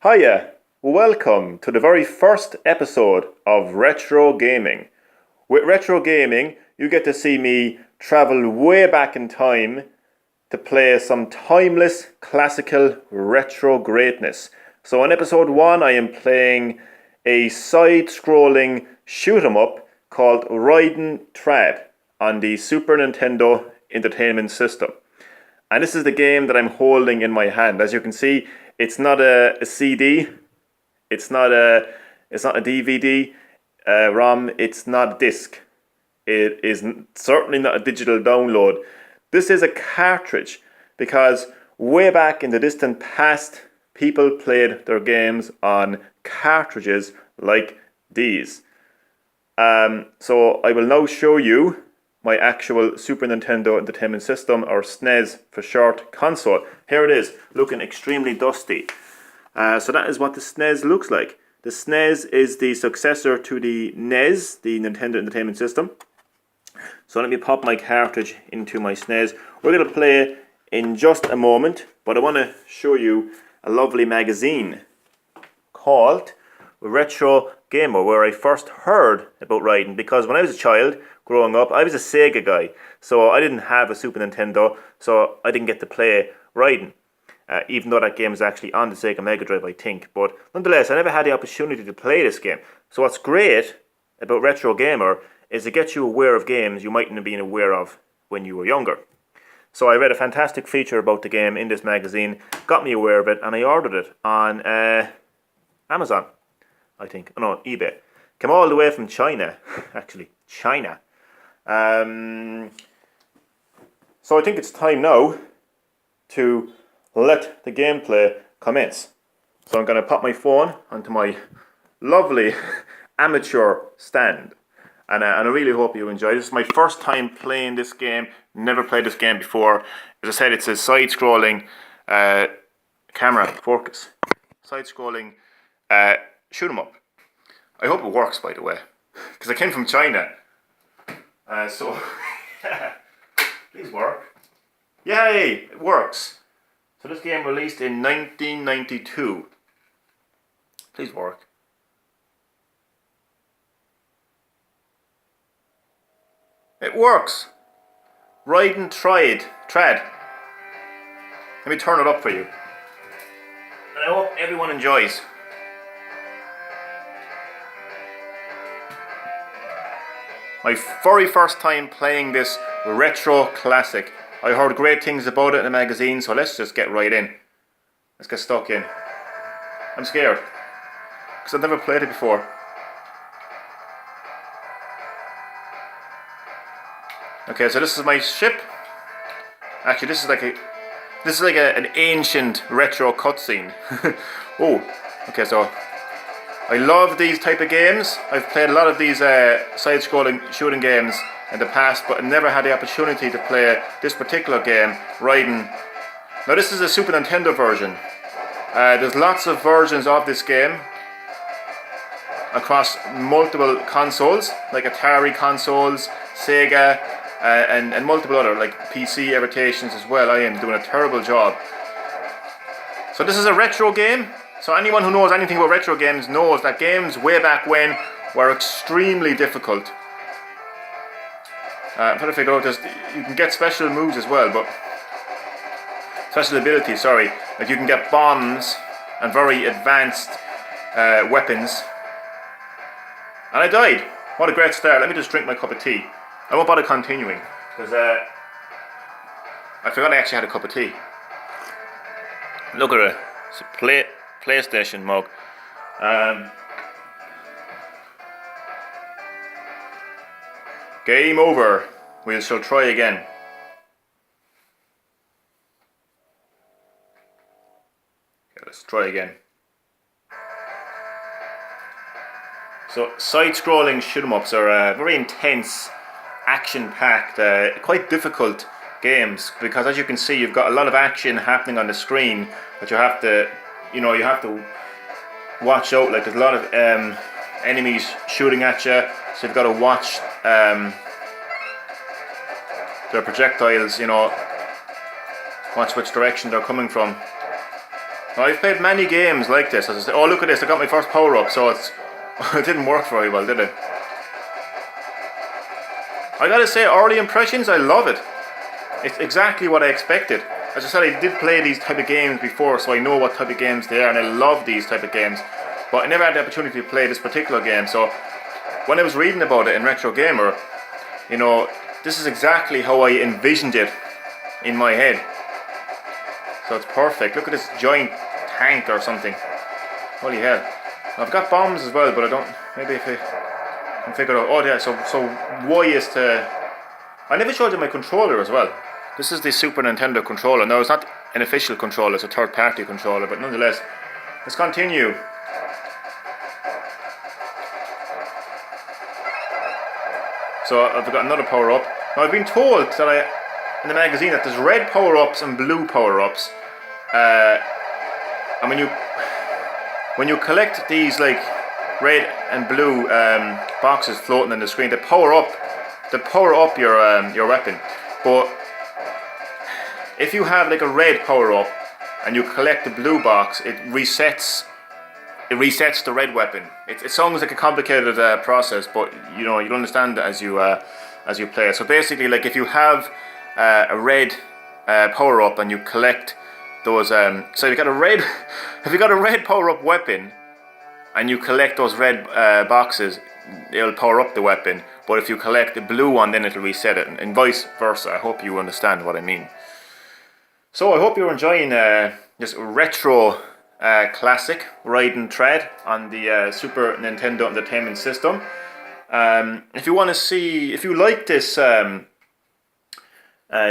Hiya, welcome to the very first episode of Retro Gaming. With Retro Gaming, you get to see me travel way back in time to play some timeless classical retro greatness. So in episode 1, I am playing a side-scrolling shoot-'em-up called Raiden Trad on the Super Nintendo Entertainment System. And this is the game that I'm holding in my hand. As you can see, it's not a CD, it's not a DVD, ROM, it's not a disc. It is certainly not a digital download. This is a cartridge because way back in the distant past, people played their games on cartridges like these. So I will now show you my actual Super Nintendo Entertainment System, or SNES for short, console. Here it is, looking extremely dusty. So that is what the SNES looks like. The SNES is the successor to the NES, the Nintendo Entertainment System. So let me pop my cartridge into my SNES. We're going to play in just a moment, but I want to show you a lovely magazine called Retro Gamer, where I first heard about Raiden, because when I was a child growing up, I was a Sega guy, so I didn't have a Super Nintendo, so I didn't get to play Raiden, even though that game is actually on the Sega Mega Drive, I think. But nonetheless, I never had the opportunity to play this game. So what's great about Retro Gamer is it gets you aware of games you mightn't have been aware of when you were younger. So I read a fantastic feature about the game in this magazine, got me aware of it, and I ordered it on Amazon, I think. Oh no, eBay. Came all the way from China, actually. China. So I think it's time now to let the gameplay commence. So I'm going to pop my phone onto my lovely amateur stand. And I really hope you enjoy. This is my first time playing this game. Never played this game before. As I said, it's a side-scrolling camera focus. Side-scrolling shoot-'em-up. I hope it works, by the way, because I came from China. So, please work. Yay, it works. So this game released in 1992. Please work. It works. Raiden Trad. Let me turn it up for you. And I hope everyone enjoys. My very first time playing this retro classic. I heard great things about it in the magazine, so let's just get right in. Let's get stuck in. I'm scared, because I've never played it before. Okay, so this is my ship. Actually, this is like an ancient retro cutscene. Oh, okay, so I love these type of games. I've played a lot of these side-scrolling shooting games in the past, but I never had the opportunity to play this particular game, Raiden. Now this is a Super Nintendo version. There's lots of versions of this game across multiple consoles, like Atari consoles, Sega, and multiple other, like PC imitations as well. I am doing a terrible job. So this is a retro game. So anyone who knows anything about retro games knows that games way back when were extremely difficult. I'm trying to figure out this. You can get special moves as well, but special abilities, sorry. Like you can get bombs and very advanced weapons. And I died. What a great start. Let me just drink my cup of tea. I won't bother continuing, because I forgot I actually had a cup of tea. Look at it. It's a PlayStation mug. Game over. We shall try again. Okay, let's try again. So, side-scrolling shoot-'em-ups are very intense, action-packed, quite difficult games, because as you can see, you've got a lot of action happening on the screen, but you have to, you have to watch out. Like there's a lot of enemies shooting at you, so you've got to watch their projectiles, watch which direction they're coming from. Now, I've played many games like this. As I say, oh, look at this, I got my first power up, so it's it didn't work very well, did it? I gotta say, early impressions, I love it. It's exactly what I expected. As I said, I did play these type of games before, so I know what type of games they are, and I love these type of games. But I never had the opportunity to play this particular game, so when I was reading about it in Retro Gamer, you know, this is exactly how I envisioned it in my head. So it's perfect. Look at this giant tank or something. Holy hell. I've got bombs as well, but I don't... Maybe if I can figure out... Oh yeah, so Y is to... I never showed you my controller as well. This is the Super Nintendo controller. Now, it's not an official controller, it's a third-party controller, but nonetheless, let's continue. So I've got another power-up. Now, I've been told that in the magazine that there's red power-ups and blue power-ups. And when you collect these like red and blue boxes floating on the screen, they power up your weapon. But if you have like a red power up and you collect the blue box, it resets the red weapon. It sounds like a complicated process, but you know, you'll understand it as you play it. So basically, like if you have a red power up and you collect those, so if you got a red power up weapon and you collect those red boxes, it'll power up the weapon. But if you collect the blue one, then it'll reset it, and vice versa. I hope you understand what I mean. So I hope you're enjoying this retro classic Raiden Thread on the Super Nintendo Entertainment System. If you want to see, if you like this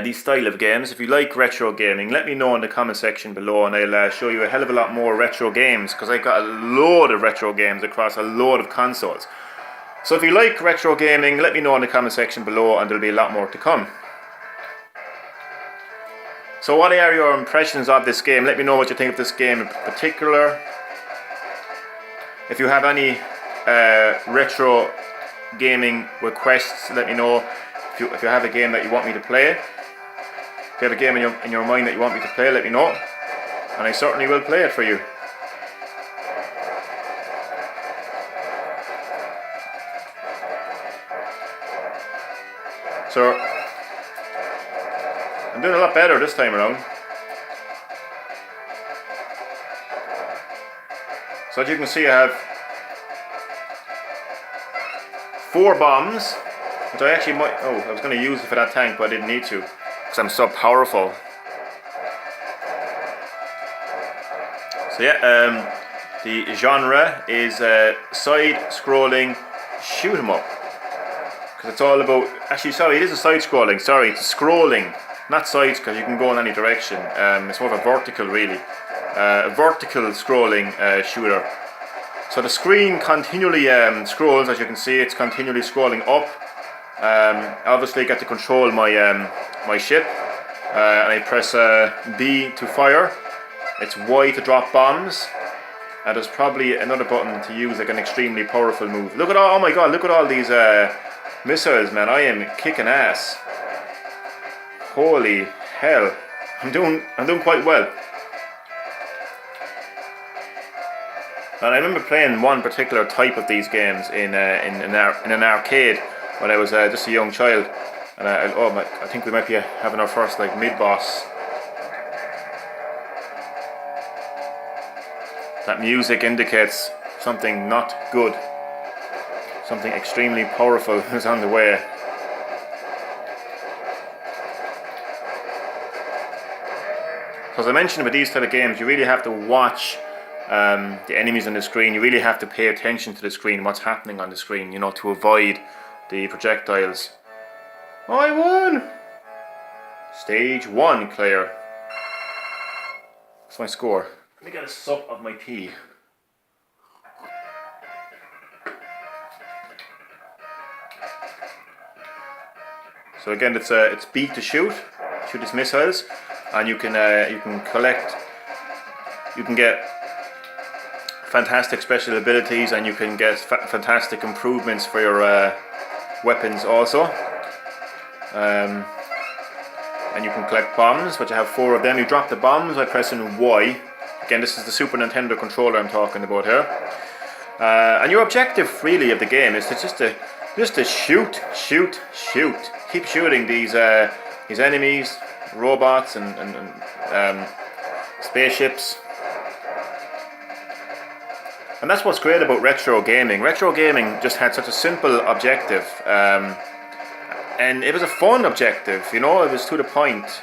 these style of games, if you like retro gaming, let me know in the comment section below, and I'll show you a hell of a lot more retro games, because I've got a load of retro games across a load of consoles. So if you like retro gaming, let me know in the comment section below, and there'll be a lot more to come. So what are your impressions of this game? Let me know what you think of this game in particular. If you have any retro gaming requests, let me know. If you have a game that you want me to play, if you have a game in your mind that you want me to play, let me know, and I certainly will play it for you. So I'm doing a lot better this time around. So as you can see, I have 4 bombs, which I actually might... Oh, I was going to use it for that tank, but I didn't need to, because I'm so powerful. So yeah, the genre is side-scrolling shoot 'em up. Because it's all about... Actually, sorry, it is a side-scrolling. Sorry, it's a scrolling. Not sides, because you can go in any direction. It's more of a vertical, really. A vertical scrolling shooter. So the screen continually scrolls, as you can see, it's continually scrolling up. Obviously I get to control my my ship, and I press B to fire, it's Y to drop bombs, and there's probably another button to use like an extremely powerful move. Look at all, oh my god, look at all these missiles, man. I am kicking ass. Holy hell, I'm doing quite well. And I remember playing one particular type of these games in an arcade when I was just a young child, and I think we might be having our first like mid-boss. That music indicates something not good, something extremely powerful is on the way. So as I mentioned, with these type of games, you really have to watch the enemies on the screen. You really have to pay attention to the screen, what's happening on the screen, you know, to avoid the projectiles. Oh, I won! Stage 1 clear. What's my score? Let me get a sup of my tea. So again, it's B to shoot these missiles, and you can collect, you can get fantastic special abilities, and you can get fantastic improvements for your weapons also. And you can collect bombs, which I have 4 of them. You drop the bombs by pressing Y. Again, this is the Super Nintendo controller I'm talking about here. And your objective really of the game is to just to shoot. Keep shooting these enemies, robots, and spaceships. And that's what's great about retro gaming. Retro gaming just had such a simple objective, and it was a fun objective. You know, it was to the point.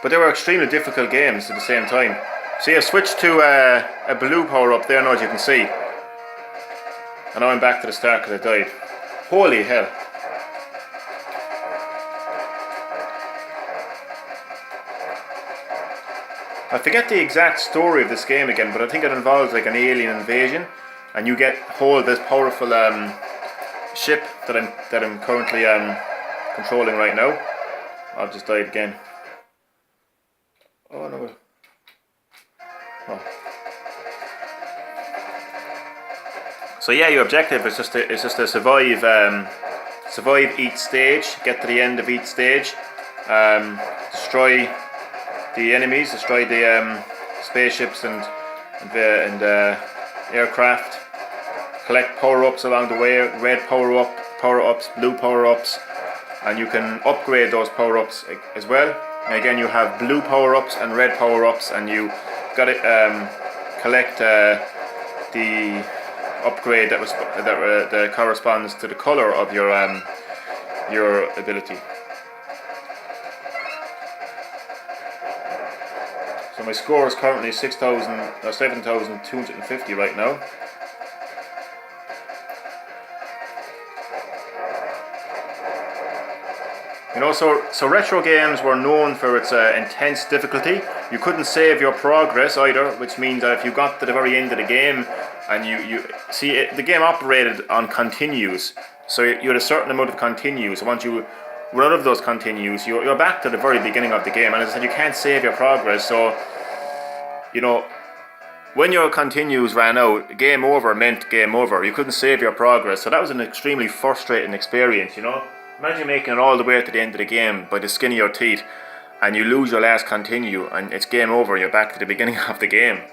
But they were extremely difficult games at the same time. See, I've switched to a blue power up there now, as you can see. And now I'm back to the start because I died. Holy hell. I forget the exact story of this game again, but I think it involves like an alien invasion, and you get hold of this powerful ship that I'm currently controlling right now. I've just died again. Oh no. Oh. So yeah, your objective is just to survive each stage, get to the end of each stage, destroy the enemies, destroy the spaceships and aircraft, collect power-ups along the way, red power-ups, blue power-ups, and you can upgrade those power-ups as well. And again, you have blue power-ups and red power-ups, and you got to collect the upgrade that corresponds to the color of your ability. So my score is currently 7,250 right now. You know, so retro games were known for its intense difficulty. You couldn't save your progress either, which means that if you got to the very end of the game and you see the game operated on continues, so you had a certain amount of continues. Once you run out of those continues, you're back to the very beginning of the game. And as I said, you can't save your progress. So, you know, when your continues ran out, game over meant game over. You couldn't save your progress. So that was an extremely frustrating experience, you know. Imagine making it all the way to the end of the game by the skin of your teeth, and you lose your last continue, and it's game over. You're back to the beginning of the game.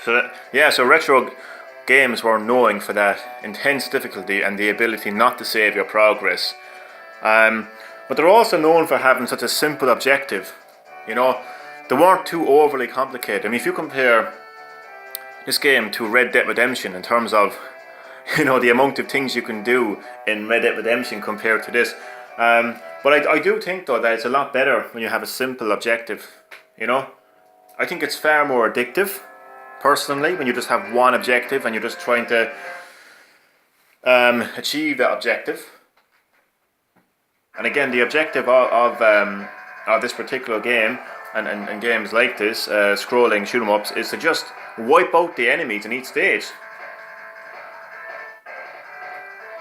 So retro games were known for that intense difficulty and the ability not to save your progress. But they're also known for having such a simple objective. You know, they weren't too overly complicated. I mean, if you compare this game to Red Dead Redemption in terms of, you know, the amount of things you can do in Red Dead Redemption compared to this. But I do think though that it's a lot better when you have a simple objective, you know. I think it's far more addictive, personally, when you just have one objective and you're just trying to achieve that objective. And again, the objective of this particular game and games like this, scrolling shoot 'em ups, is to just wipe out the enemies in each stage.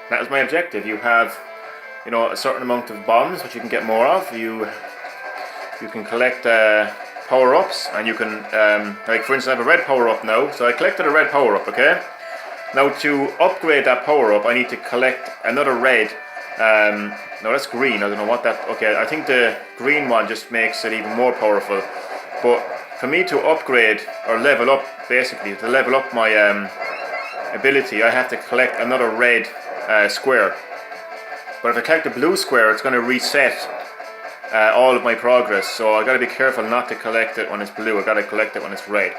That is my objective. You have, you know, a certain amount of bombs, which you can get more of. You can collect power-ups, and you can, like for instance, I have a red power-up now. So I collected a red power-up, okay? Now to upgrade that power-up, I need to collect another red. No, that's green. I don't know what that. Okay, I think the green one just makes it even more powerful. But for me to upgrade or level up, basically to level up my ability, I have to collect another red square. But if I collect a blue square, it's going to reset all of my progress. So I got to be careful not to collect it when it's blue. I got to collect it when it's red.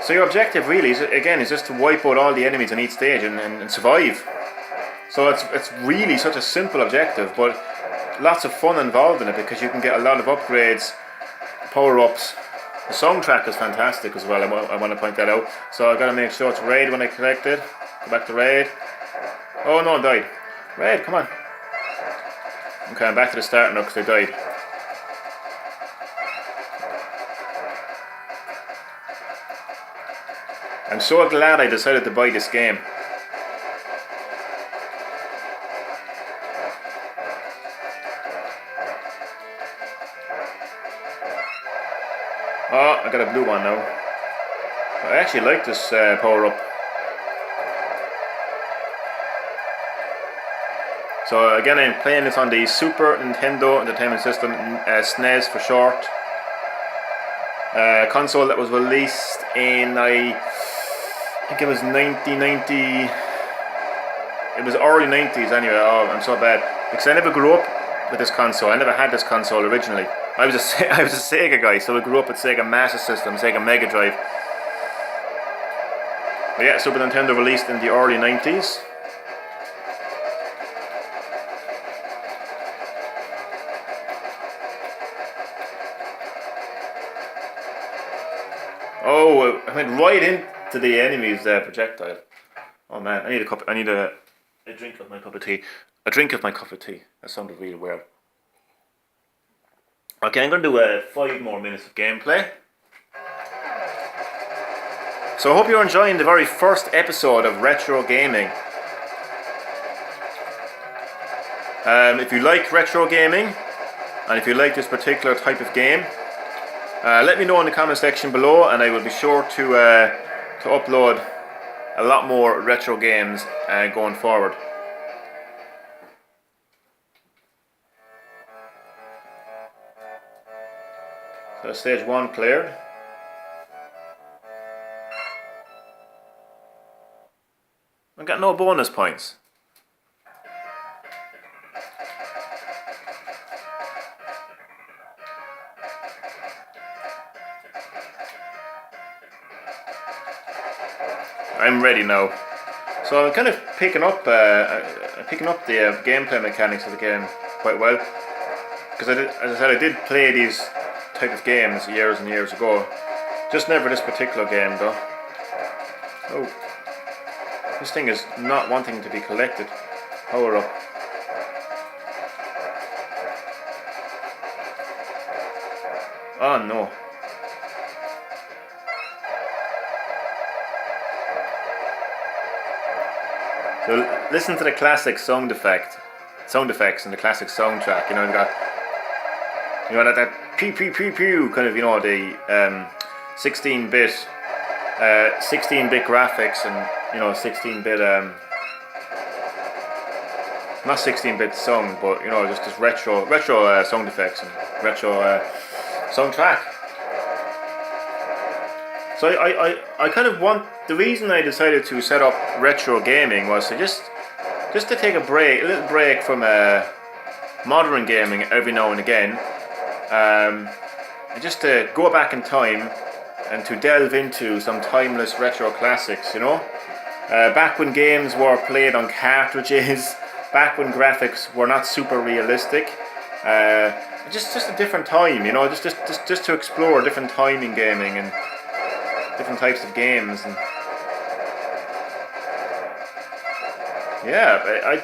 So your objective really is, again, is just to wipe out all the enemies in each stage and survive. So it's really such a simple objective, but lots of fun involved in it because you can get a lot of upgrades, power-ups. The soundtrack is fantastic as well. I want to point that out. So I got to make sure it's red when I collect it. Go back to red. Oh no, I died. Red, come on. Okay, I'm back to the start now because I died. I'm so glad I decided to buy this game. Oh, I got a blue one now. I actually like this power-up. So again, I'm playing this on the Super Nintendo Entertainment System, SNES for short. Console that was released in, I think it was 1990. It was early 90s anyway. Oh, I'm so bad. Because I never grew up with this console. I never had this console originally. I was a Sega guy, so I grew up with Sega Master System, Sega Mega Drive. But yeah, Super Nintendo released in the early 90s. Oh, I went right into the enemy's projectile. Oh man, I need a cup. I need a drink of my cup of tea. A drink of my cup of tea. That sounded really weird. Okay, I'm going to do 5 more minutes of gameplay. So I hope you're enjoying the very first episode of Retro Gaming. If you like retro gaming, and if you like this particular type of game, let me know in the comment section below, and I will be sure to upload a lot more retro games going forward. So stage 1 cleared. I got no bonus points. I'm ready now. So I'm kind of picking up the gameplay mechanics of the game quite well, because as I said, I did play these type of games years and years ago. Just never this particular game though. Oh, this thing is not wanting to be collected. Power up. Oh no. So listen to the classic sound effects and the classic soundtrack. You know, you got that pew pew pew pew kind of, you know, the 16-bit graphics, and you know, 16-bit not 16-bit sound, but you know, just retro sound effects and retro soundtrack. So I kind of want, the reason I decided to set up retro gaming was to just to take a little break from modern gaming every now and again, and just to go back in time and to delve into some timeless retro classics, you know, back when games were played on cartridges, back when graphics were not super realistic, just a different time, you know, just to explore a different time in gaming and different types of games. And yeah,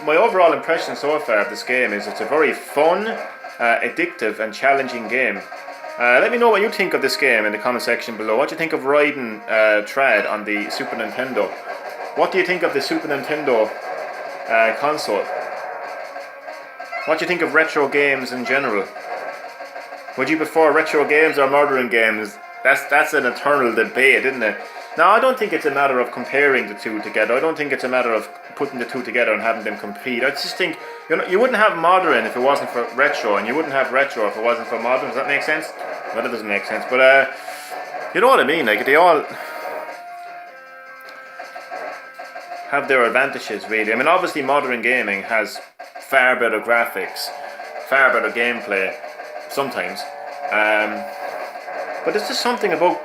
my overall impression so far of this game is it's a very fun, addictive and challenging game. Let me know what you think of this game in the comment section below. What do you think of Raiden Trad on the Super Nintendo? What do you think of the Super Nintendo console? What do you think of retro games in general? Would you prefer retro games or modern games? That's an eternal debate, isn't it? Now, I don't think it's a matter of comparing the two together. I don't think it's a matter of putting the two together and having them compete. I just think, you know, you wouldn't have modern if it wasn't for retro, and you wouldn't have retro if it wasn't for modern. Does that make sense? Well, that doesn't make sense, but you know what I mean. Like, they all have their advantages, really. I mean, obviously, modern gaming has far better graphics, far better gameplay, sometimes. But there's just something about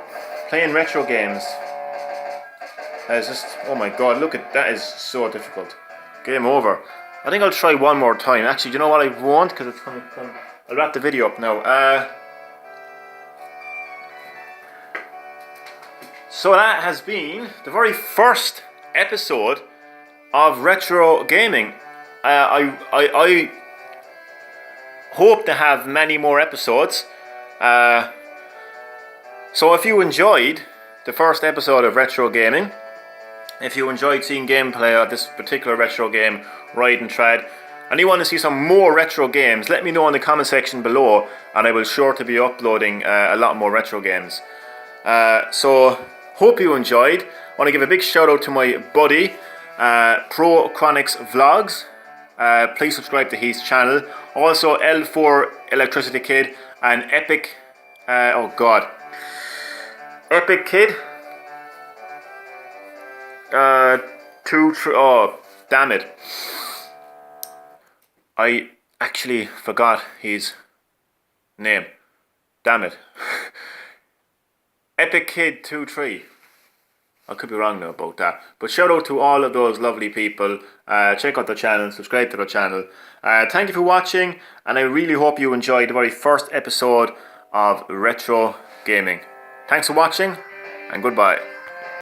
playing retro games. It's just, oh my god, look at that, is so difficult. Game over. I think I'll try one more time. Actually, you know what, I won't, because it's going to come. I'll wrap the video up now. So that has been the very first episode of Retro Gaming. I hope to have many more episodes. So if you enjoyed the first episode of Retro Gaming, if you enjoyed seeing gameplay of this particular retro game, Raiden Trad, and you want to see some more retro games, let me know in the comment section below, and I will sure to be uploading a lot more retro games. So hope you enjoyed. I want to give a big shout out to my buddy, Pro Chronics Vlogs. please subscribe to his channel. Also, L4 Electricity Kid and Epic. Oh God, Epic Kid. Oh, damn it! I actually forgot his name. Damn it. Epic Kid 23. I could be wrong now about that. But shout out to all of those lovely people. Check out the channel, subscribe to the channel. Thank you for watching, and I really hope you enjoyed the very first episode of Retro Gaming. Thanks for watching, and goodbye.